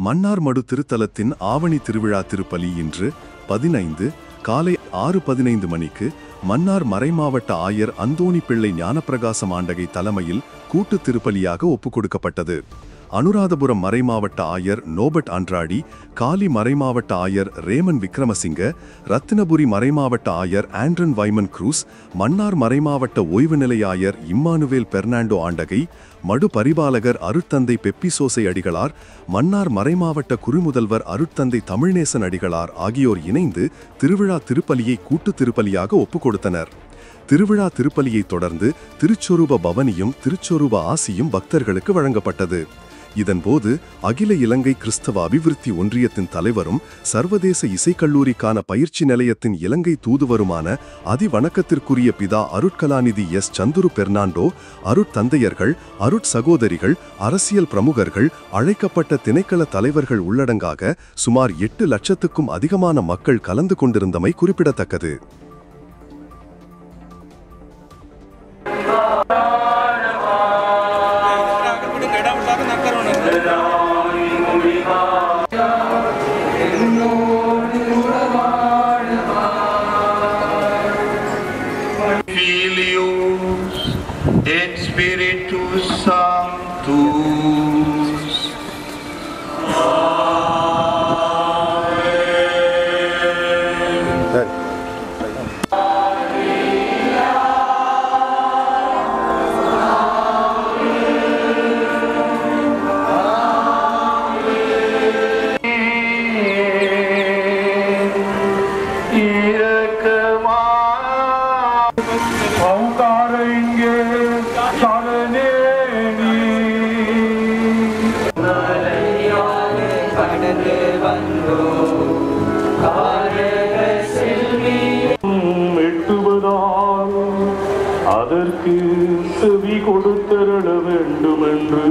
மன்னார்மடு திருத்தலத்தின் ஆவணி திருவிழா திருப்பலி இன்று 15 காலை 6:15 மணிக்கு மன்னார் மறைமாவட்ட ஆயர் அந்தோணி பிள்ளை ஞானப்பிரகாசம் ஆண்டகை தலைமையில் கூட்டு திருப்பலியாக ஒப்புக்கொடுக்கப்பட்டது. அனுராதபுரம் மறைமாவட்ட ஆயர் நோபட் அன்றாடி, காலி மறைமாவட்ட ஆயர் ரேமன் விக்ரமசிங்க, ரத்தினபுரி மறைமாவட்ட ஆயர் ஆண்ட்ரன் வைமன் குரூஸ், மன்னார் மறைமாவட்ட ஓய்வு நிலை ஆயர் இம்மானுவேல் பெர்னாண்டோ ஆண்டகை, மடு பரிபாலகர் அருட்தந்தை பெப்பிசோசை அடிகளார், மன்னார் மறைமாவட்ட குறுமுதல்வர் அருட்தந்தை தமிழ்நேசன் அடிகளார் ஆகியோர் இணைந்து திருவிழா திருப்பலியை கூட்டு திருப்பலியாக ஒப்புக்கொடுத்தனர். திருவிழா திருப்பலியை தொடர்ந்து திருச்சொரூப பவனியும் திருச்சொரூப ஆசியும் பக்தர்களுக்கு வழங்கப்பட்டது. இதன்போது அகில இலங்கை கிறிஸ்தவ அபிவிருத்தி ஒன்றியத்தின் தலைவரும் சர்வதேச இசைக்கல்லூரிக்கான பயிற்சி நிலையத்தின் இலங்கை தூதுவருமான அதிவணக்கத்திற்குரிய பிதா அருட்கலாநிதி எஸ் சந்துரு பெர்னாண்டோ, அருட்தந்தையர்கள், அருட்சகோதரிகள், அரசியல் பிரமுகர்கள், அழைக்கப்பட்ட திணைக்கள தலைவர்கள் உள்ளடங்காக சுமார் 8 லட்சத்துக்கும் அதிகமான மக்கள் கலந்து கொண்டிருந்தமை குறிப்பிடத்தக்கது. Filius et Spiritus Sanctus. Amen. அதற்கு செவி கொடுத்தருள வேண்டும் என்று